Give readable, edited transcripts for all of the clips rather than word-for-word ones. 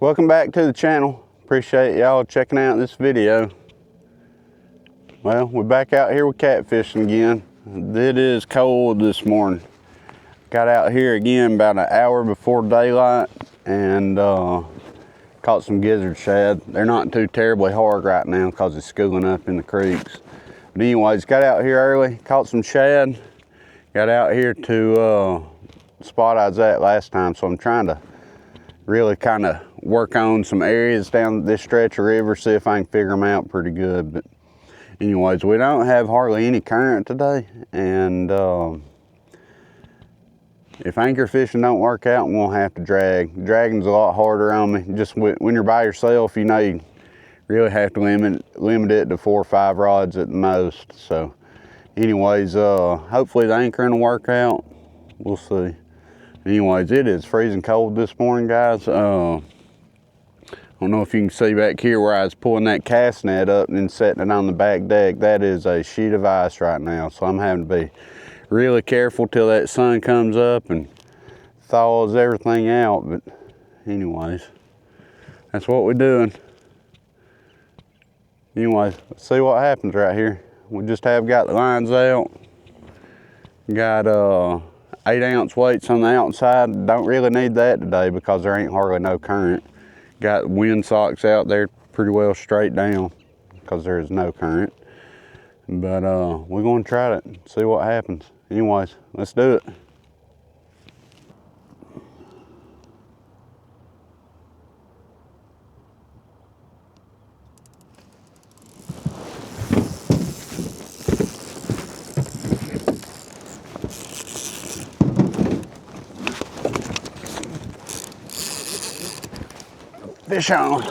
Welcome back to the channel. Appreciate y'all checking out this video. Well, we're back out here with catfishing again. It is cold this morning. Got out here again about an hour before daylight and caught some gizzard shad. They're not too terribly hard right now because it's schooling up in the creeks. But anyways, got out here early, caught some shad. Got out here to the spot I was at last time, so I'm trying to really kind of work on some areas down this stretch of river, see if I can figure them out pretty good. But anyways, we don't have hardly any current today, and if anchor fishing don't work out, we'll have to drag. Dragging's a lot harder on me. Just when you're by yourself, you know, you really have to limit it to 4 or 5 rods at the most. So anyways, hopefully the anchoring will work out. We'll see. Anyways, it is freezing cold this morning, guys. I don't know if you can see back here where I was pulling that cast net up and then setting it on the back deck. That is a sheet of ice right now, so I'm having to be really careful till that sun comes up and thaws everything out. But anyways, that's what we're doing. Anyways, let's see what happens right here. We just have got the lines out. Got 8-ounce weights on the outside. Don't really need that today because there ain't hardly no current. Got wind socks out there pretty well straight down because there's no current. But we're going to try it, see what happens. Anyways, let's do it. Fish on.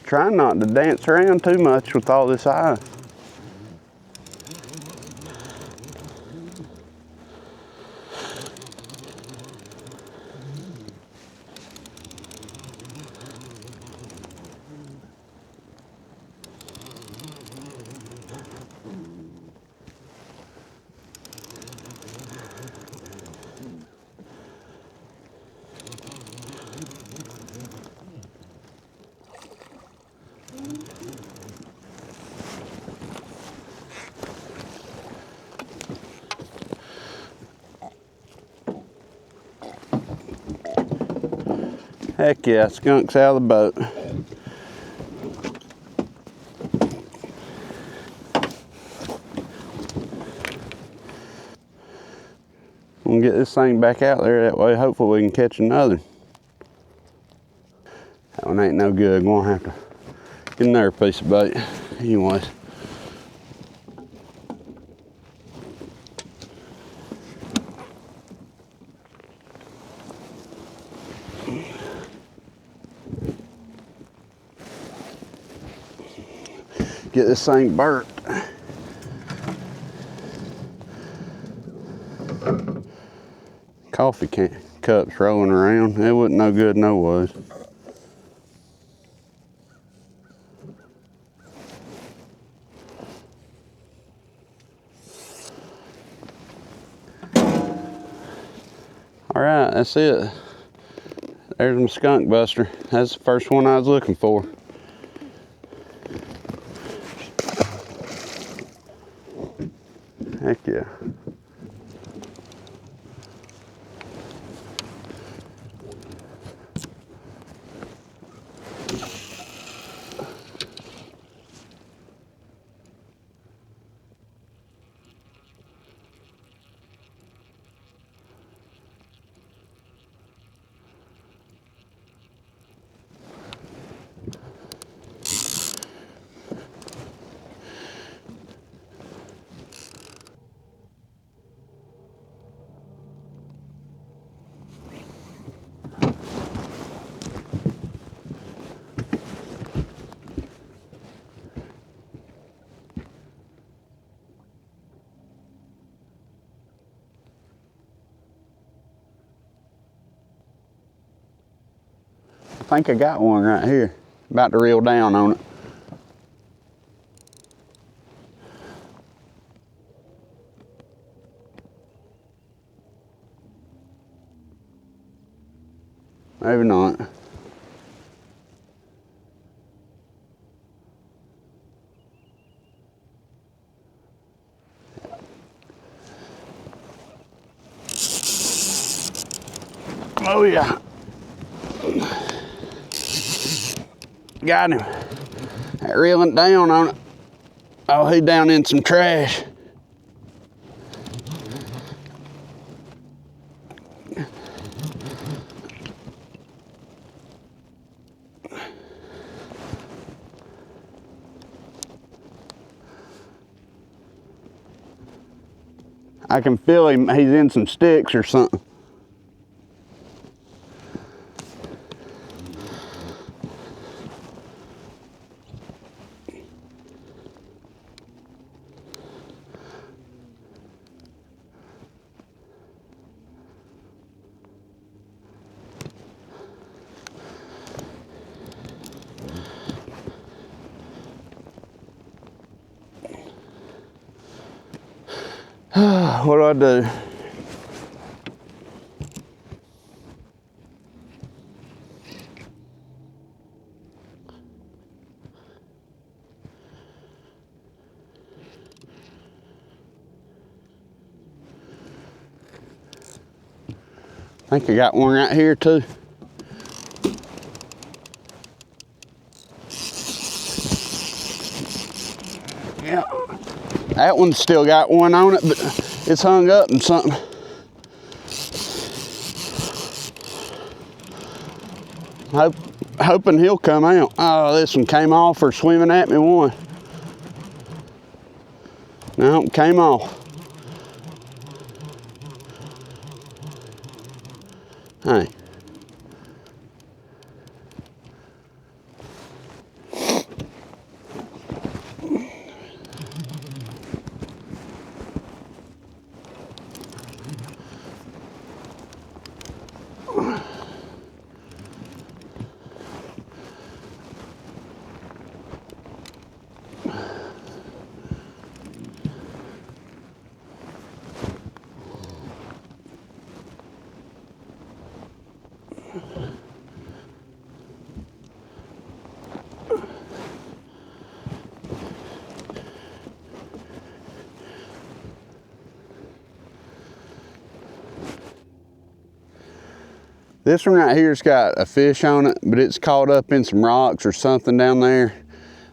Trying not to dance around too much with all this ice. Heck yeah, skunk's out of the boat. We'll get this thing back out there, that way hopefully we can catch another. That one ain't no good, gonna have to get another piece of bait. Anyways. Get this thing burnt. Coffee cups rolling around. It wasn't no good, no was. All right, that's it. There's my skunk buster. That's the first one I was looking for. Heck yeah. think I got one right here. About to reel down on it. Maybe not. Oh yeah. Got him. That reeling down on it. Oh, he down in some trash. I can feel him, he's in some sticks or something. What do I do? I think I got one right here too. Yeah, that one's still got one on it, but it's hung up in something. Hoping he'll come out. Oh, this one came off for swimming at me one. No, came off. Hey. This one right here's got a fish on it, but it's caught up in some rocks or something down there.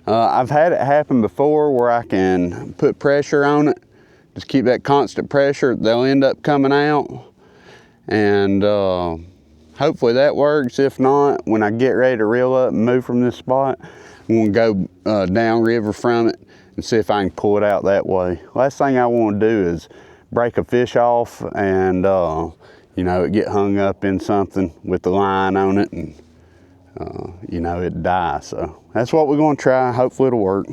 I've had it happen before where I can put pressure on it. Just keep that constant pressure. They'll end up coming out. And hopefully that works. If not, when I get ready to reel up and move from this spot, I'm gonna go down river from it and see if I can pull it out that way. Last thing I want to do is break a fish off and you know, it get hung up in something with the line on it and you know, it die. So that's what we're gonna try. Hopefully it'll work.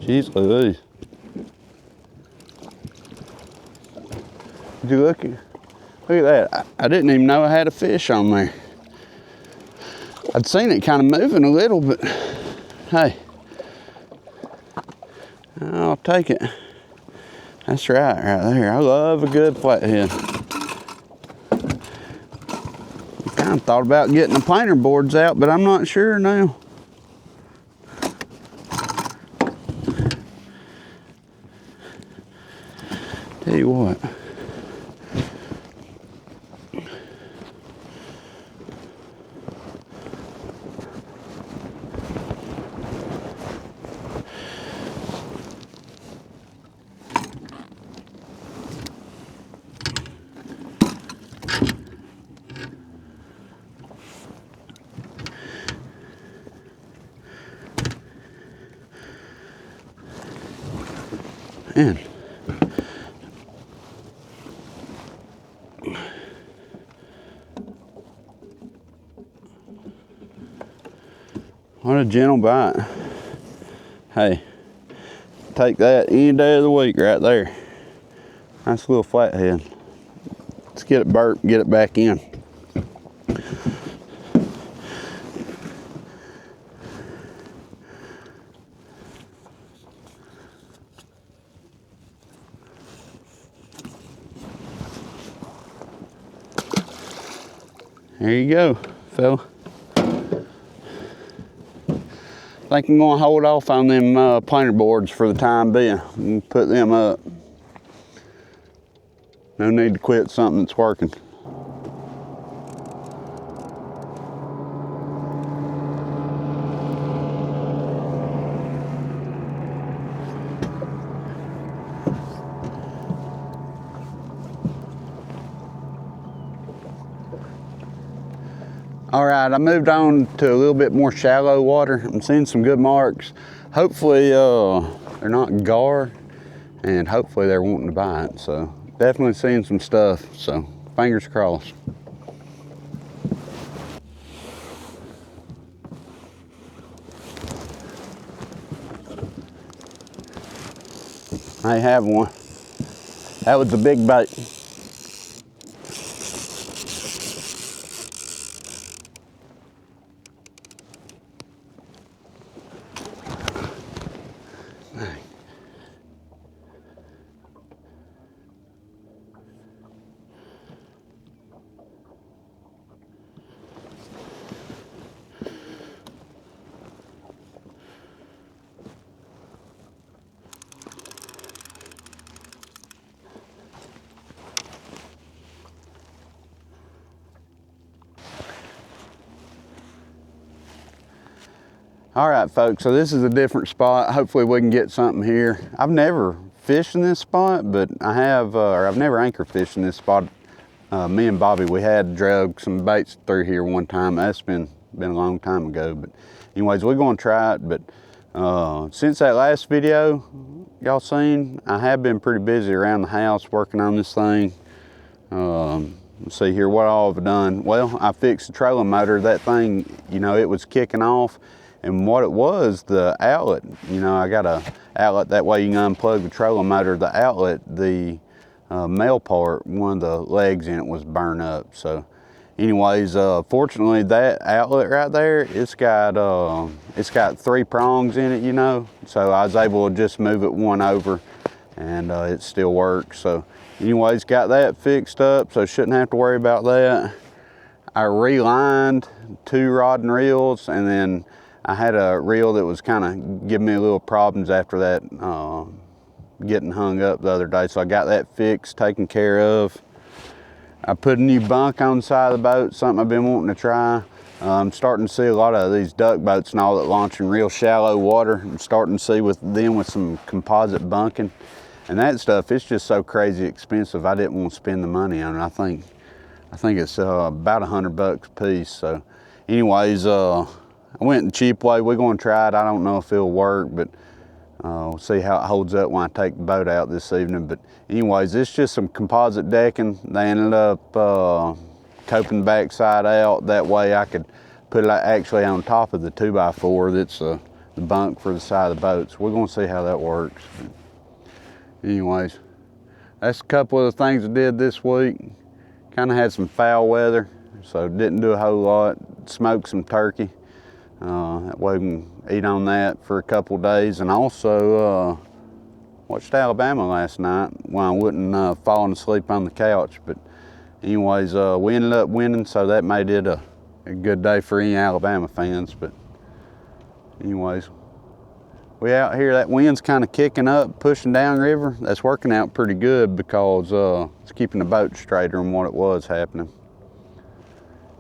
Jeez Louise. Did you look at that? I didn't even know I had a fish on there. I'd seen it kind of moving a little, but hey, I'll take it. That's right there. I love a good flathead. I kind of thought about getting the planer boards out, but I'm not sure now. Tell you what. Man. What a gentle bite. Hey, take that any day of the week right there. Nice little flathead. Let's get it burped, get it back in. There you go, fella. I think I'm gonna hold off on them planer boards for the time being and put them up. No need to quit something that's working. All right, I moved on to a little bit more shallow water. I'm seeing some good marks. Hopefully they're not gar, and hopefully they're wanting to bite. So definitely seeing some stuff, so fingers crossed. I have one. That was a big bait. All right, folks, so this is a different spot. Hopefully we can get something here. I've never fished in this spot, but I have, or I've never anchor fished in this spot. Me and Bobby, we had drug some baits through here one time. That's been a long time ago, but anyways, we're gonna try it. But since that last video y'all seen, I have been pretty busy around the house working on this thing. Let's see here what all I've done. Well, I fixed the trolling motor. That thing, you know, it was kicking off. And what it was, the outlet, you know, I got a outlet, that way you can unplug the trolling motor. The outlet, the male part, one of the legs in it was burned up. So anyways, fortunately that outlet right there, it's got 3 prongs in it, you know. So I was able to just move it one over and it still works. So anyways, got that fixed up, so shouldn't have to worry about that. I relined 2 rod and reels, and then I had a reel that was kind of giving me a little problems after that getting hung up the other day. So I got that fixed, taken care of. I put a new bunk on the side of the boat, something I've been wanting to try. I'm starting to see a lot of these duck boats and all that launch in real shallow water. I'm starting to see with some composite bunking. And that stuff, it's just so crazy expensive. I didn't want to spend the money on it. I think it's about $100 a piece. So anyways, I went the cheap way. We're going to try it. I don't know if it'll work, but we'll see how it holds up when I take the boat out this evening. But anyways, it's just some composite decking. They ended up coping the backside out. That way I could put it actually on top of the 2x4 that's the bunk for the side of the boat. So we're gonna see how that works. Anyways, that's a couple of the things I did this week. Kind of had some foul weather, so didn't do a whole lot. Smoked some turkey. That way we can eat on that for a couple of days. And also watched Alabama last night when I wasn't falling asleep on the couch. But anyways, we ended up winning, so that made it a good day for any Alabama fans. But anyways, we out here, that wind's kind of kicking up, pushing downriver. That's working out pretty good because it's keeping the boat straighter than what it was happening.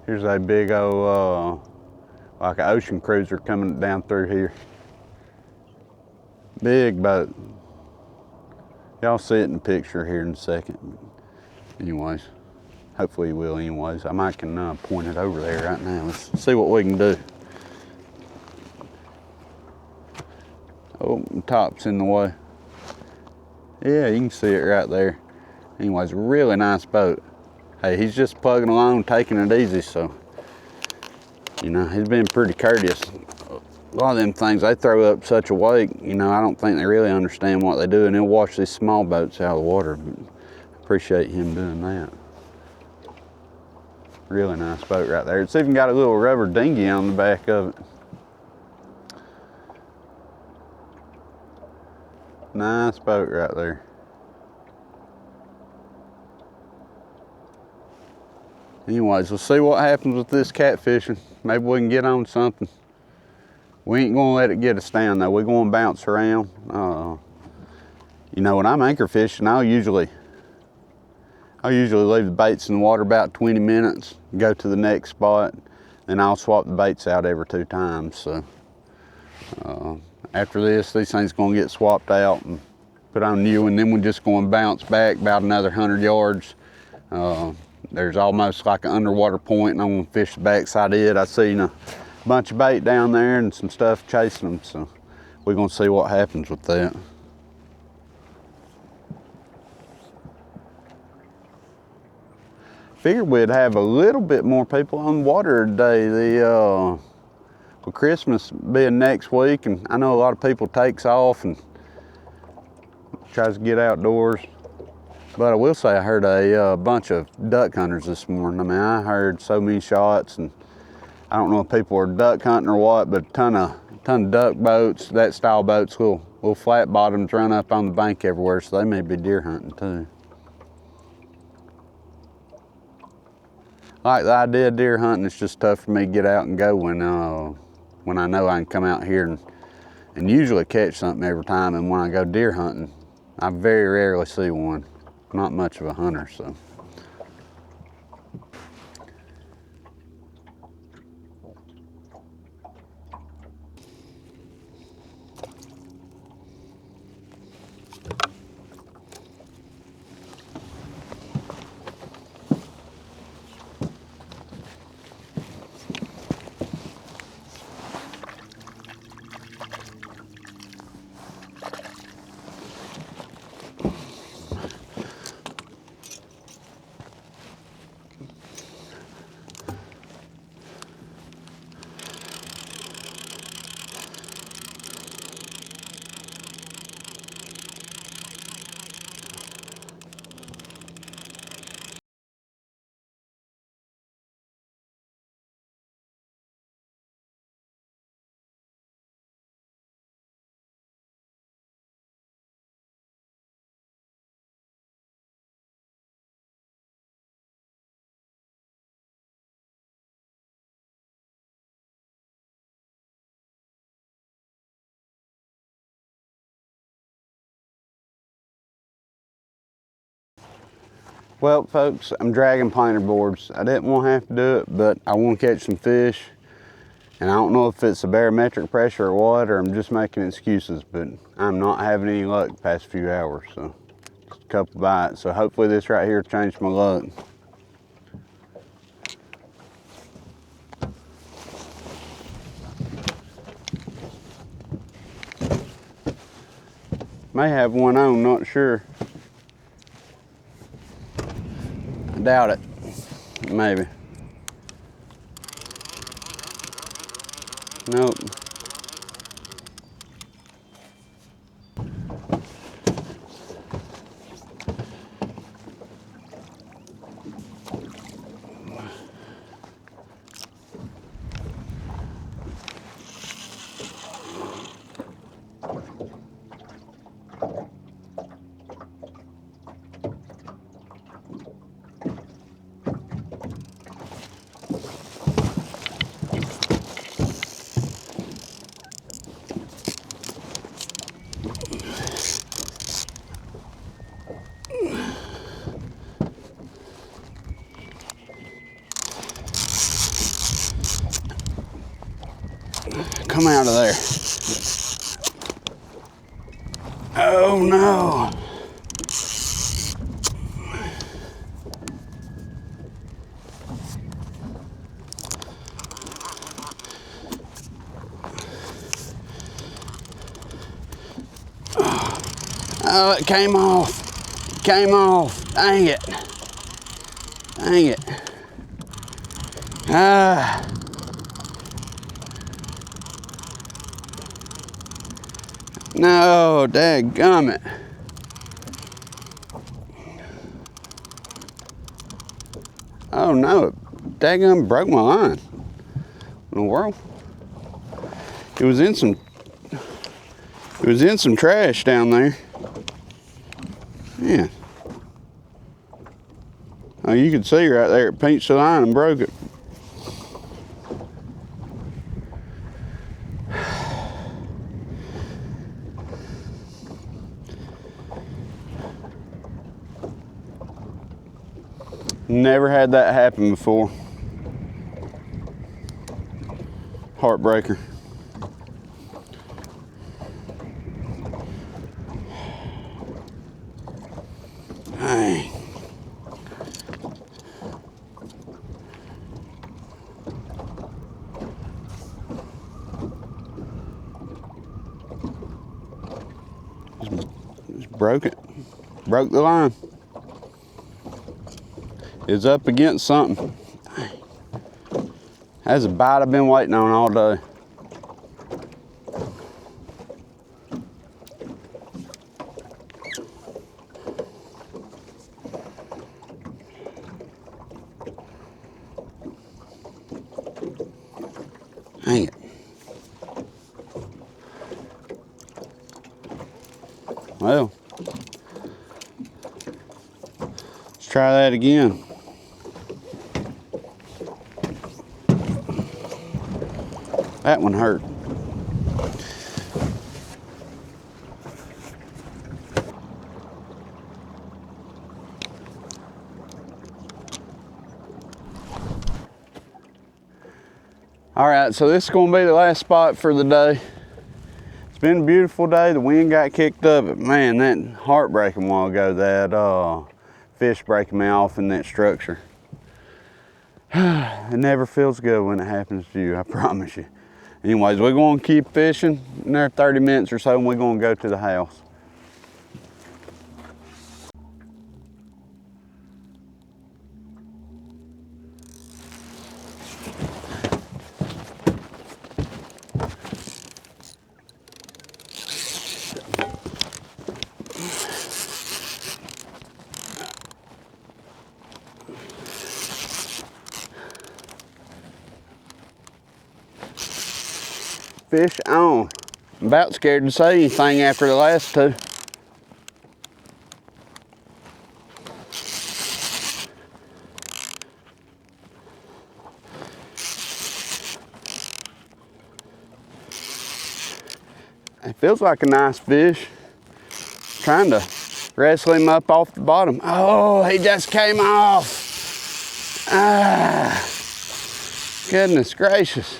Here's a big old, like an ocean cruiser coming down through here. Big boat. Y'all see it in the picture here in a second. Anyways, hopefully you will anyways. I might can point it over there right now. Let's see what we can do. Oh, the top's in the way. Yeah, you can see it right there. Anyways, really nice boat. Hey, he's just plugging along, taking it easy, so, you know, he's been pretty courteous. A lot of them things, they throw up such a wake, you know, I don't think they really understand what they do, and they'll wash these small boats out of the water. But I appreciate him doing that. Really nice boat right there. It's even got a little rubber dinghy on the back of it. Nice boat right there. Anyways, we'll see what happens with this catfishing. Maybe we can get on something. We ain't gonna let it get us down though. We're gonna bounce around. You know, when I'm anchor fishing, I'll usually leave the baits in the water about 20 minutes, go to the next spot, then I'll swap the baits out every 2 times. So after this, these things gonna get swapped out and put on new, and then we're just gonna bounce back about another 100 yards. There's almost like an underwater point, and I'm gonna fish the backside of it. I seen a bunch of bait down there and some stuff chasing them, so we're gonna see what happens with that. Figured we'd have a little bit more people on the water today. With Christmas being next week, and I know a lot of people takes off and tries to get outdoors. But I will say I heard a bunch of duck hunters this morning. I mean, I heard so many shots, and I don't know if people are duck hunting or what, but a ton of duck boats, that style boats, little flat bottoms run up on the bank everywhere, so they may be deer hunting too. Like the idea of deer hunting, it's just tough for me to get out and go when I know I can come out here and usually catch something every time. And when I go deer hunting, I very rarely see one. Not much of a hunter, so. Well, folks, I'm dragging planer boards. I didn't want to have to do it, but I want to catch some fish. And I don't know if it's a barometric pressure or what, or I'm just making excuses, but I'm not having any luck the past few hours, so just a couple bites. So hopefully this right here changed my luck. May have one on, not sure. I doubt it, maybe. Nope. come out of there. Oh no. Oh, it came off. It came off. Dang it. Dang it. Ah. No, dadgummit. Oh no, it daggum broke my line. In the world? It was in some trash down there. Yeah. Oh, you can see right there, it pinched the line and broke it. Never had that happen before. Heartbreaker. Dang. Just broke it. Broke the line. It's up against something. That's a bite I've been waiting on all day. Dang it. Well, let's try that again. That one hurt. All right, so this is gonna be the last spot for the day. It's been a beautiful day. The wind got kicked up, but man, that heartbreaking while ago, that fish breaking me off in that structure. It never feels good when it happens to you, I promise you. Anyways, we're gonna keep fishing. Another 30 minutes or so, and we're gonna go to the house. Fish on. I'm about scared to say anything after the last two. It feels like a nice fish. Trying to wrestle him up off the bottom. Oh, he just came off. Ah, goodness gracious.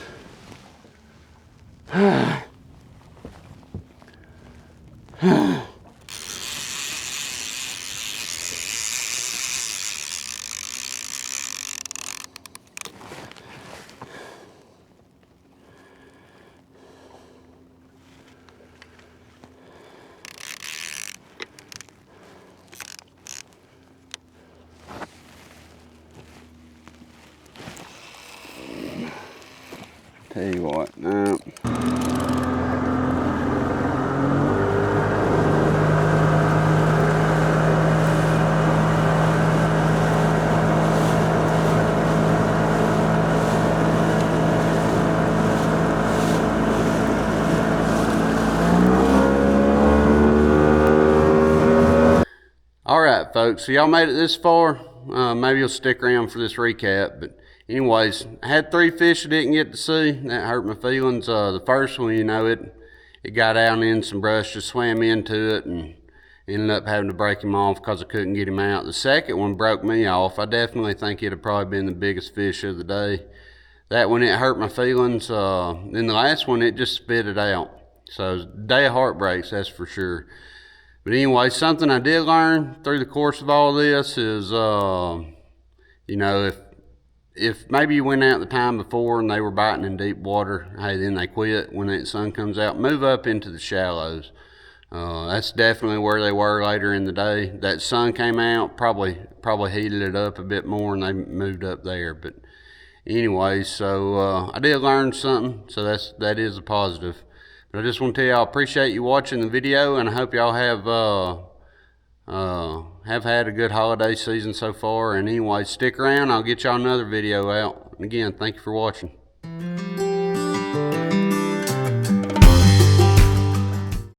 Tell you what, now. All right, folks, so y'all made it this far. Maybe you'll stick around for this recap, but anyways, I had 3 fish I didn't get to see. That hurt my feelings. The first one, you know, it got out in some brush, just swam into it, and ended up having to break him off because I couldn't get him out. The second one broke me off. I definitely think it'd have probably been the biggest fish of the day. that one, it hurt my feelings. Then the last one, it just spit it out. So day of heartbreaks, that's for sure. But anyway, something I did learn through the course of all this is, you know, if maybe you went out the time before and they were biting in deep water, hey, then they quit when that sun comes out, move up into the shallows. That's definitely where they were later in the day. That sun came out, probably heated it up a bit more, and they moved up there. But anyway, so I did learn something, so that is a positive. But I just want to tell y'all, I appreciate you watching the video, and I hope y'all have had a good holiday season so far. And anyway, stick around, I'll get y'all another video out. And again, thank you for watching.